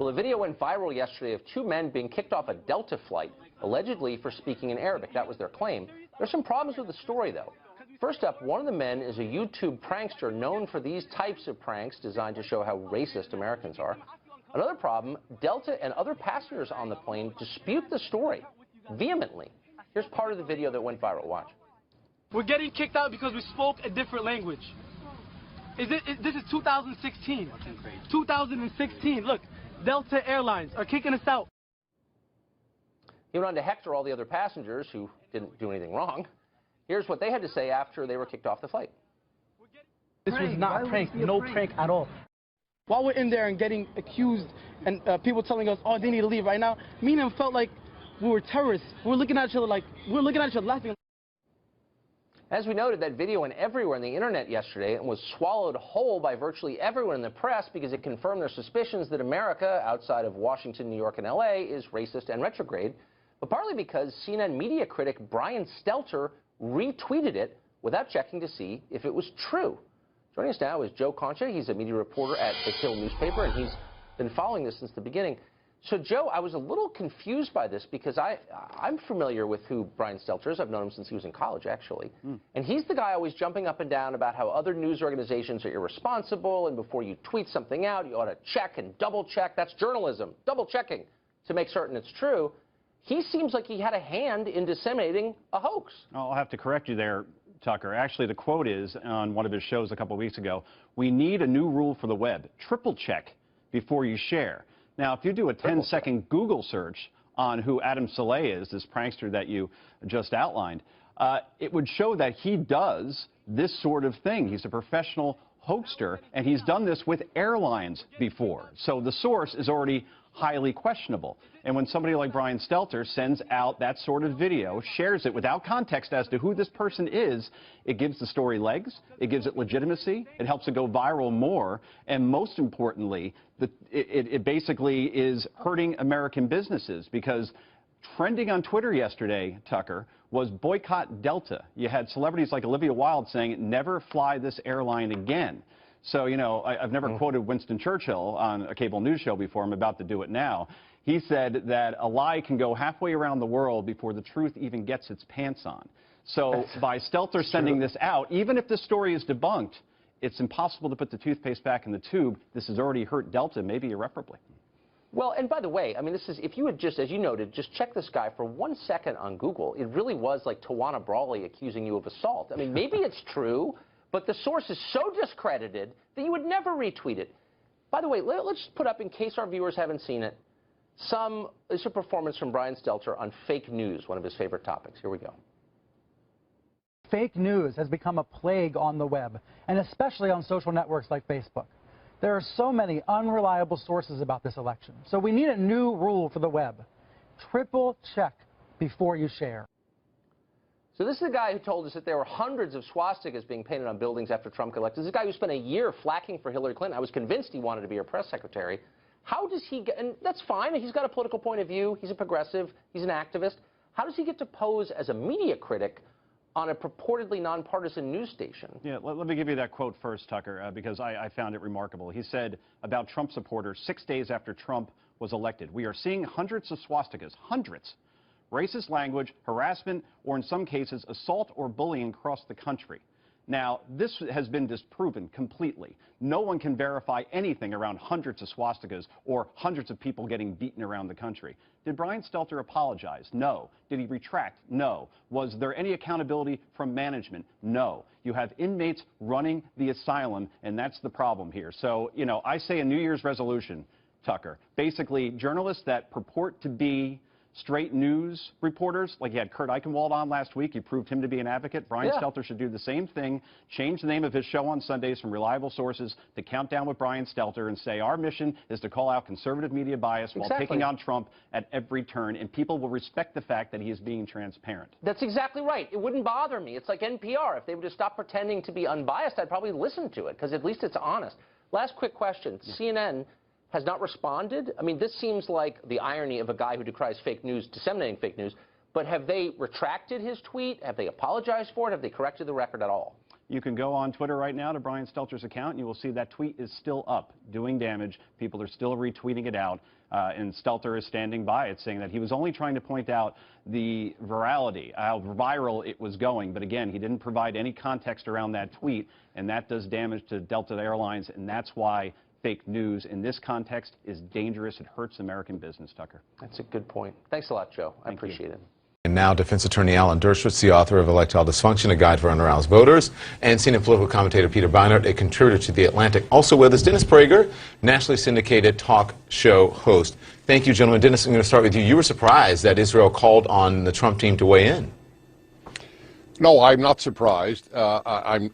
Well, a video went viral yesterday of two men being kicked off a Delta flight, allegedly for speaking in Arabic. That was their claim. There's some problems with the story, though. First up, one of the men is a YouTube prankster known for these types of pranks designed to show how racist Americans are. Another problem, Delta and other passengers on the plane dispute the story vehemently. Here's part of the video that went viral. Watch. We're getting kicked out because we spoke a different language. This is 2016. 2016. Look, Delta Airlines are kicking us out. He went on to hector all the other passengers who didn't do anything wrong. Here's what they had to say after they were kicked off the flight. This was not a prank. No prank at all. While we're in there and getting accused and people telling us, oh, they need to leave right now, me and him felt like we were terrorists. We were looking at each other laughing. As we noted, that video went everywhere on the internet yesterday and was swallowed whole by virtually everyone in the press because it confirmed their suspicions that America, outside of Washington, New York, and L.A., is racist and retrograde, but partly because CNN media critic Brian Stelter retweeted it without checking to see if it was true. Joining us now is Joe Concha. He's a media reporter at the Hill newspaper, and he's been following this since the beginning. So, Joe, I was a little confused by this because I'm familiar with who Brian Stelter is. I've known him since he was in college, actually. And he's the guy always jumping up and down about how other news organizations are irresponsible, and before you tweet something out, you ought to check and double-check. That's journalism, double-checking to make certain it's true. He seems like he had a hand in disseminating a hoax. I'll have to correct you there, Tucker. Actually, the quote is on one of his shows a couple of weeks ago, "We need a new rule for the web. Triple check before you share." Now, if you do a 10-second Google search on who Adam Saleh is, this prankster that you just outlined, it would show that he does this sort of thing. He's a professional hoaxer, and he's done this with airlines before. So the source is already highly questionable. And when somebody like Brian Stelter sends out that sort of video, shares it without context as to who this person is, it gives the story legs, it gives it legitimacy, it helps it go viral more, and most importantly, it basically is hurting American businesses because trending on Twitter yesterday, Tucker, was boycott Delta. You had celebrities like Olivia Wilde saying, never fly this airline again. So, you know, I've never quoted Winston Churchill on a cable news show before. I'm about to do it now. He said that a lie can go halfway around the world before the truth even gets its pants on. So by Stelter sending this out, even if the story is debunked, it's impossible to put the toothpaste back in the tube. This has already hurt Delta, maybe irreparably. Well, and by the way, I mean, this is, if you had just, as you noted, just check this guy for 1 second on Google, it really was like Tawana Brawley accusing you of assault. I mean, maybe it's true, but the source is so discredited that you would never retweet it. By the way, let's put up, in case our viewers haven't seen it, it's a performance from Brian Stelter on fake news, one of his favorite topics. Here we go. Fake news has become a plague on the web, and especially on social networks like Facebook. There are so many unreliable sources about this election, so we need a new rule for the web. Triple check before you share. So this is the guy who told us that there were hundreds of swastikas being painted on buildings after Trump got elected. This is a guy who spent a year flacking for Hillary Clinton. I was convinced he wanted to be her press secretary. How does he get, and that's fine, he's got a political point of view, he's a progressive, he's an activist. How does he get to pose as a media critic on a purportedly nonpartisan news station? Yeah, let me give you that quote first, Tucker, because I found it remarkable. He said about Trump supporters 6 days after Trump was elected, "We are seeing hundreds of swastikas, hundreds. Racist language, harassment, or in some cases, assault or bullying across the country." Now, this has been disproven completely. No one can verify anything around hundreds of swastikas or hundreds of people getting beaten around the country. Did Brian Stelter apologize? No. Did he retract? No. Was there any accountability from management? No. You have inmates running the asylum, and that's the problem here. So, you know, I say a New Year's resolution, Tucker. Basically, journalists that purport to be straight news reporters, like you had Kurt Eichenwald on last week, you proved him to be an advocate. Brian Stelter should do the same thing, change the name of his show on Sundays from Reliable Sources to Countdown with Brian Stelter and say our mission is to call out conservative media bias while taking on Trump at every turn, and people will respect the fact that he is being transparent. That's exactly right. It wouldn't bother me. It's like NPR. If they would just stop pretending to be unbiased, I'd probably listen to it because at least it's honest. Last quick question. CNN has not responded. I mean, this seems like the irony of a guy who decries fake news, disseminating fake news, but have they retracted his tweet? Have they apologized for it? Have they corrected the record at all? You can go on Twitter right now to Brian Stelter's account, and you will see that tweet is still up, doing damage. People are still retweeting it out, and Stelter is standing by it, saying that he was only trying to point out the virality, how viral it was going. But again, he didn't provide any context around that tweet, and that does damage to Delta Airlines, and that's why fake news in this context is dangerous. It hurts American business, Tucker. That's a good point. Thanks a lot, Joe. I appreciate it. And now, defense attorney Alan Dershowitz, the author of Electoral Dysfunction, a guide for unaroused voters, and senior political commentator Peter Beinart, a contributor to The Atlantic. Also with us, Dennis Prager, nationally syndicated talk show host. Thank you, gentlemen. Dennis, I'm going to start with you. You were surprised that Israel called on the Trump team to weigh in. No, I'm not surprised. I'm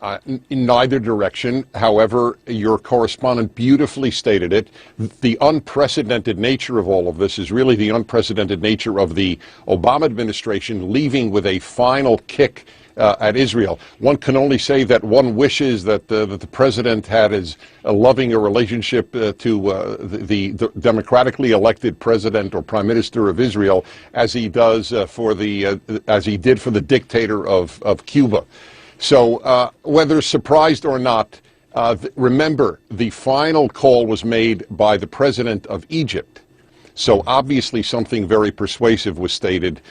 in neither direction. However, your correspondent beautifully stated it. The unprecedented nature of all of this is really the unprecedented nature of the Obama administration leaving with a final kick at Israel. One can only say that one wishes that the president had as loving a relationship to the democratically elected president or prime minister of Israel as he does as he did for the dictator of Cuba. So whether surprised or not, remember the final call was made by the president of Egypt. So obviously something very persuasive was stated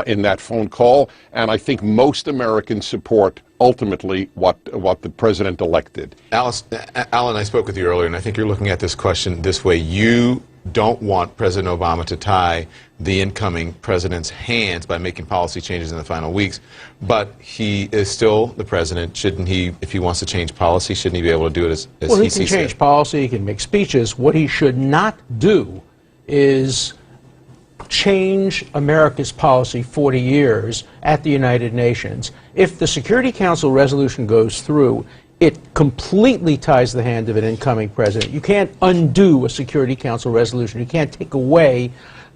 in that phone call, and I think most Americans support ultimately what the president-elect did. Alan, I spoke with you earlier, and I think you're looking at this question this way. You don't want President Obama to tie the incoming president's hands by making policy changes in the final weeks, but he is still the president. Shouldn't he, if he wants to change policy, shouldn't he be able to do it as he sees fit? Well, he can change policy, he can make speeches. What he should not do is change America's policy 40 years at the United Nations. If the Security Council resolution goes through, it completely ties the hand of an incoming president. You can't undo a Security Council resolution. You can't take away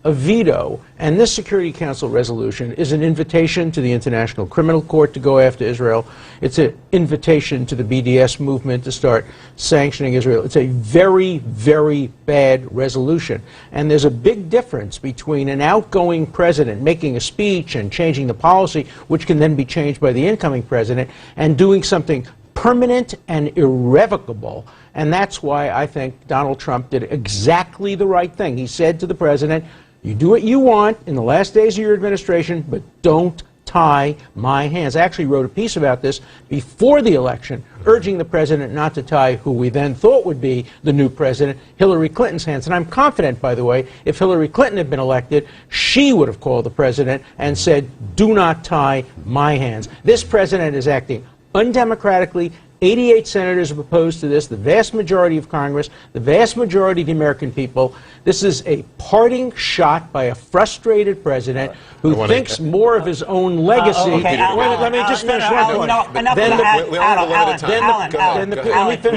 a veto. And this Security Council resolution is an invitation to the International Criminal Court to go after Israel. It's an invitation to the BDS movement to start sanctioning Israel. It's a very, very bad resolution. And there's a big difference between an outgoing president making a speech and changing the policy, which can then be changed by the incoming president, and doing something permanent and irrevocable. And that's why I think Donald Trump did exactly the right thing. He said to the president, you do what you want in the last days of your administration, but don't tie my hands. I actually wrote a piece about this before the election, urging the president not to tie who we then thought would be the new president, Hillary Clinton's hands. And I'm confident, by the way, if Hillary Clinton had been elected, she would have called the president and said, do not tie my hands. This president is acting undemocratically. 88 senators have opposed to this, the vast majority of Congress, the vast majority of the American people. This is a parting shot by a frustrated president who thinks more of his own legacy. Let me just finish one point. You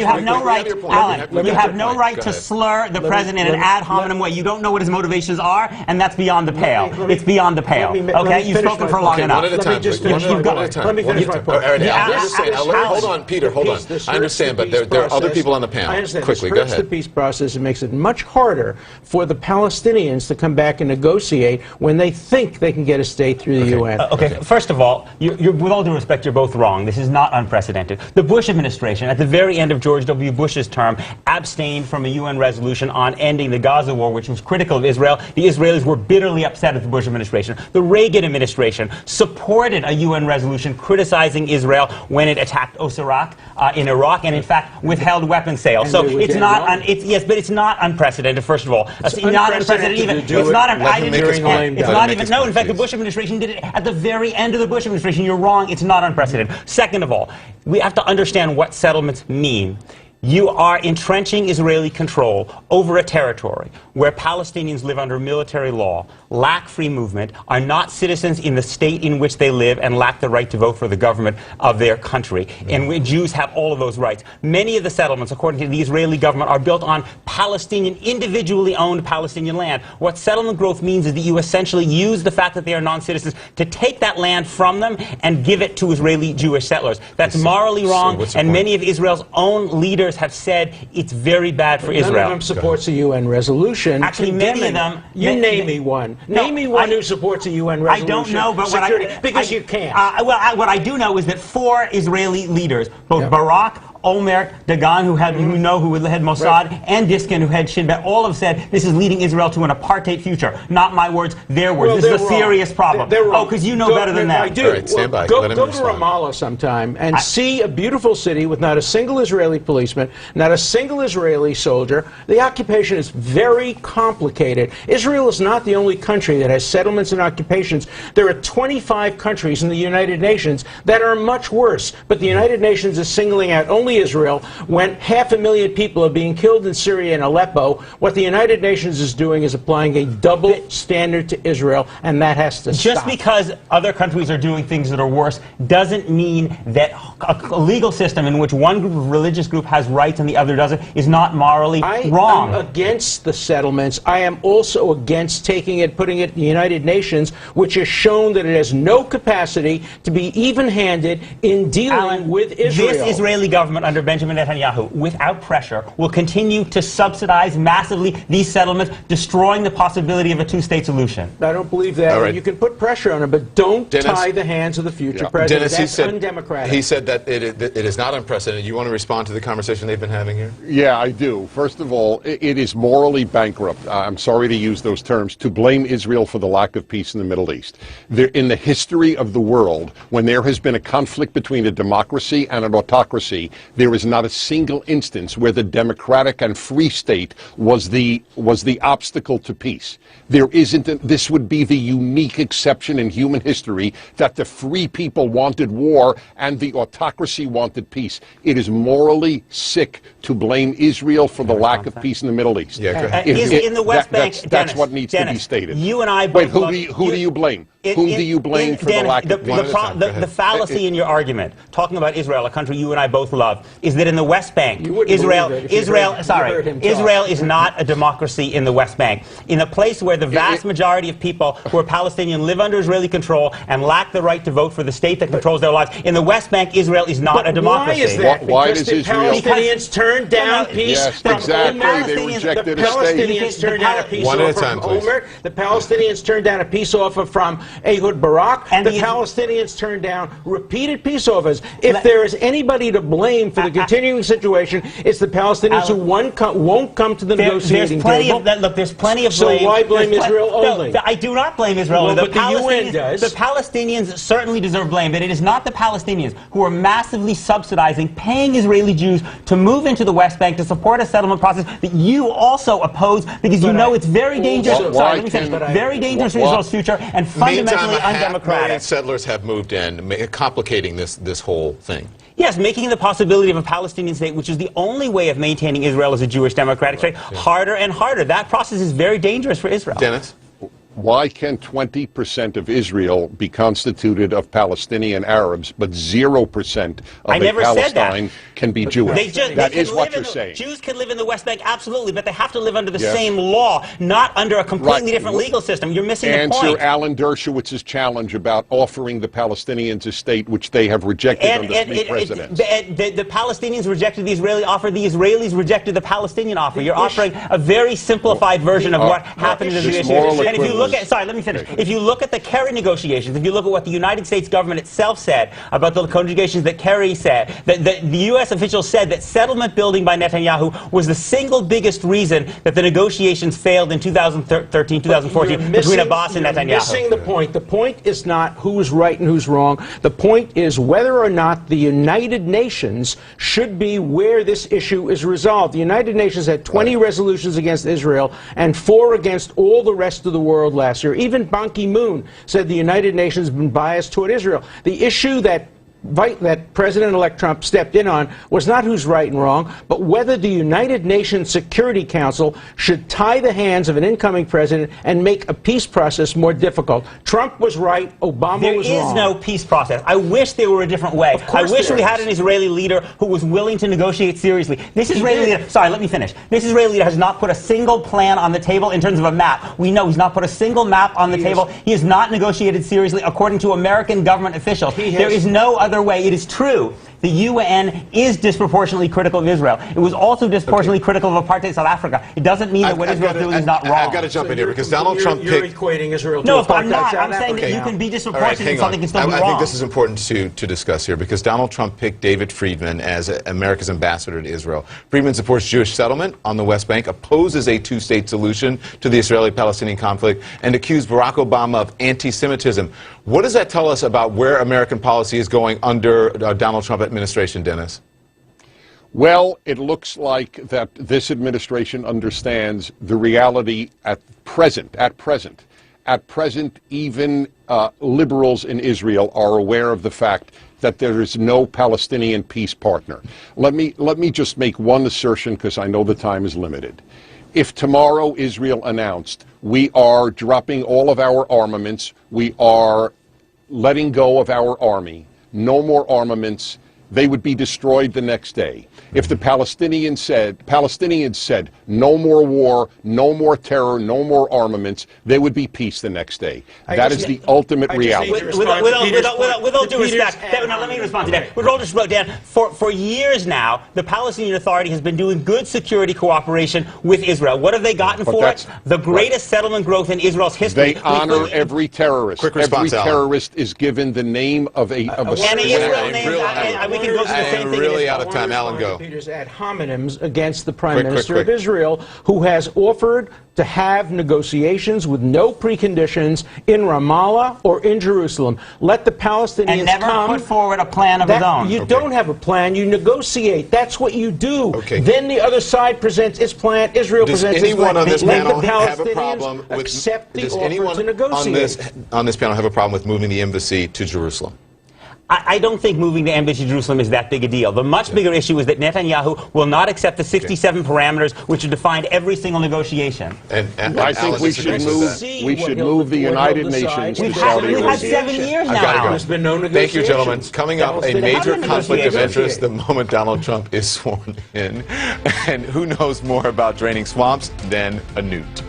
have no right, Alan, you have no right to slur the president in an ad hominem way. You don't know what his motivations are, and that's beyond the pale. It's beyond the pale. Okay, you've spoken for long enough. Let me finish my point. Hold on, Peter. Hold on. I understand, but there are other people on the panel. I understand. Quickly, go ahead. The peace process, it makes it much harder for the Palestinians to come back and negotiate when they think they can get a state through the UN. Okay, first of all, with all due respect, you're both wrong. This is not unprecedented. The Bush administration, at the very end of George W. Bush's term, abstained from a UN resolution on ending the Gaza war, which was critical of Israel. The Israelis were bitterly upset at the Bush administration. The Reagan administration supported a UN resolution criticizing Israel when it attacked Osirak in Iraq, and in fact withheld weapons sales. So it's not, yes, but it's not unprecedented. First of all, it's not unprecedented even. It's not. I didn't. It's not even. No, in fact, the Bush administration did it at the very end of the Bush administration. You're wrong. It's not unprecedented. Second of all, we have to understand what settlements mean. You are entrenching Israeli control over a territory where Palestinians live under military law, lack free movement, are not citizens in the state in which they live, and lack the right to vote for the government of their country. And Jews have all of those rights. Many of the settlements, according to the Israeli government, are built on Palestinian, individually owned Palestinian land. What settlement growth means is that you essentially use the fact that they are non-citizens to take that land from them and give it to Israeli Jewish settlers. That's morally wrong, and many of Israel's own leaders leaders have said it's very bad for Israel. None of them supports a UN resolution. Actually, many of them. You name me one. Name me one who supports a UN resolution. I don't know, but because you can't. What I do know is that 4 Israeli leaders, both Barak, Omer, Dagan, who had Mossad, and Diskin, who had Shin Bet, all have said this is leading Israel to an apartheid future. Not my words, their words. Well, this is a serious problem. Oh, because you know better than that. I do. All right, stand by. Go to Ramallah sometime and see a beautiful city with not a single Israeli policeman, not a single Israeli soldier. The occupation is very complicated. Israel is not the only country that has settlements and occupations. There are 25 countries in the United Nations that are much worse, but the United Nations is singling out only Israel when 500,000 people are being killed in Syria and Aleppo. What the United Nations is doing is applying a double standard to Israel, and that has to stop. Just because other countries are doing things that are worse doesn't mean that a legal system in which one religious group has rights and the other doesn't is not morally wrong. I'm against the settlements. I am also against putting it in the United Nations, which has shown that it has no capacity to be even-handed in dealing with Israel. This Israeli government under Benjamin Netanyahu, without pressure, will continue to subsidize massively these settlements, destroying the possibility of a two-state solution. I don't believe that. Right. You can put pressure on it, but don't tie the hands of the future president. Dennis, That's undemocratic. He said that it is not unprecedented. You want to respond to the conversation they've been having here? Yeah, I do. First of all, it is morally bankrupt, I'm sorry to use those terms, to blame Israel for the lack of peace in the Middle East. In the history of the world, when there has been a conflict between a democracy and an autocracy, there is not a single instance where the democratic and free state was the obstacle to peace. There isn't. This would be the unique exception in human history that the free people wanted war and the autocracy wanted peace. It is morally sick to blame Israel for the lack of peace in the Middle East. Yeah, in the West Bank, that's what needs to be stated. You and I both. Wait, who do you blame? Whom do you blame for the lack of peace? The fallacy in your argument, talking about Israel, a country you and I both love, is that in the West Bank, Israel is not a democracy in the West Bank. In a place where the vast majority of people who are Palestinian live under Israeli control and lack the right to vote for the state that controls their lives, in the West Bank, Israel is not a democracy. Why is that? Why because does the Israel... Palestinians turned down peace. Yes, exactly. They rejected a state. The Palestinians turned down a peace One at a offer time, from Omer. The Palestinians turned down a peace offer from Ehud Barak. And the Palestinians turned down repeated peace offers. If there is anybody to blame for the continuing situation, it's the Palestinians who won't come to the negotiating table. Look, there's plenty of blame. So why blame Israel only? No, I do not blame Israel. Well, but the UN does. The Palestinians certainly deserve blame, but it is not the Palestinians who are massively subsidizing, paying Israeli Jews to move into the West Bank to support a settlement process that you also oppose because you know it's very dangerous. Very dangerous for Israel's future and fundamentally undemocratic. Million settlers have moved in, complicating this whole thing. Yes, making the possibility of a Palestinian state, which is the only way of maintaining Israel as a Jewish democratic state, harder and harder. That process is very dangerous for Israel. Dennis? Why can 20% of Israel be constituted of Palestinian Arabs, but 0% of Palestine can be Jewish? That is what you're saying. Jews can live in the West Bank, absolutely, but they have to live under the same law, not under a completely different legal system. You're missing the point. Answer Alan Dershowitz's challenge about offering the Palestinians a state, which they have rejected under three presidents. The Palestinians rejected the Israeli offer. The Israelis rejected the Palestinian offer. You're offering a very simplified version of what happened in the negotiations. And if you look at, sorry, let me finish. If you look at the Kerry negotiations, if you look at what the United States government itself said about the negotiations that Kerry said, the U.S. officials said that settlement building by Netanyahu was the single biggest reason that the negotiations failed in 2013, 2014 between Abbas and Netanyahu. You're missing the point. The point is not who's right and who's wrong. The point is whether or not the United Nations should be where this issue is resolved. The United Nations had 20 resolutions against Israel and 4 against all the rest of the world last year. Even Ban Ki-moon said the United Nations has been biased toward Israel. The issue that President-elect Trump stepped in on was not who's right and wrong, but whether the United Nations Security Council should tie the hands of an incoming president and make a peace process more difficult. Trump was right, Obama was wrong. There is no peace process. I wish there were a different way. I wish we had an Israeli leader who was willing to negotiate seriously. This Israeli leader, sorry, let me finish. This Israeli leader has not put a single plan on the table in terms of a map. We know he's not put a single map on the table. He has not negotiated seriously according to American government officials. There is no other way. It is true the UN is disproportionately critical of Israel. It was also disproportionately critical of apartheid South Africa. It doesn't mean that what Israel's doing is not wrong. I've got to jump in here because Donald Trump You're picked... equating Israel to No, apartheid I'm not. South I'm saying Africa. that you can be All right, disproportionate and something can still be wrong. I think this is important to discuss here because Donald Trump picked David Friedman as America's ambassador to Israel. Friedman supports Jewish settlement on the West Bank, opposes a two-state solution to the Israeli-Palestinian conflict, and accused Barack Obama of anti-Semitism. What does that tell us about where American policy is going under Donald Trump administration, Dennis? Well, it looks like that this administration understands the reality at present. At present, even liberals in Israel are aware of the fact that there is no Palestinian peace partner. Let me just make one assertion because I know the time is limited. If tomorrow Israel announced we are dropping all of our armaments, we are letting go of our army, no more armaments, they would be destroyed the next day. If the Palestinians said no more war, no more terror, no more armaments, there would be peace the next day. That is the ultimate reality. With all due respect, now let me respond to that. With all due respect, Dan, for years now, the Palestinian Authority has been doing good security cooperation with Israel. What have they gotten for it? The greatest settlement growth in Israel's history. They honor every terrorist. Quick response, every terrorist is given the name of a we can go through the same thing. Really out of time. Alan, go. Peters ad hominems against the Prime Minister of Israel, who has offered to have negotiations with no preconditions in Ramallah or in Jerusalem. Let the Palestinians and never come. Put forward a plan of his own. You don't have a plan. You negotiate. That's what you do. Then the other side presents its plan. Israel presents its plan. Does anyone on this panel have a Palestinians problem with accept the does offer anyone to negotiate? on this panel have a problem with moving the embassy to Jerusalem? I don't think moving the embassy to Jerusalem is that big a deal. The much bigger issue is that Netanyahu will not accept the 67 parameters which have defined every single negotiation. And I think we should move the United Nations to Saudi Arabia. We've had 7 years now. There's been no negotiation. Thank you, gentlemen. Coming up, a major conflict of interest the moment Donald Trump is sworn in. And who knows more about draining swamps than a newt?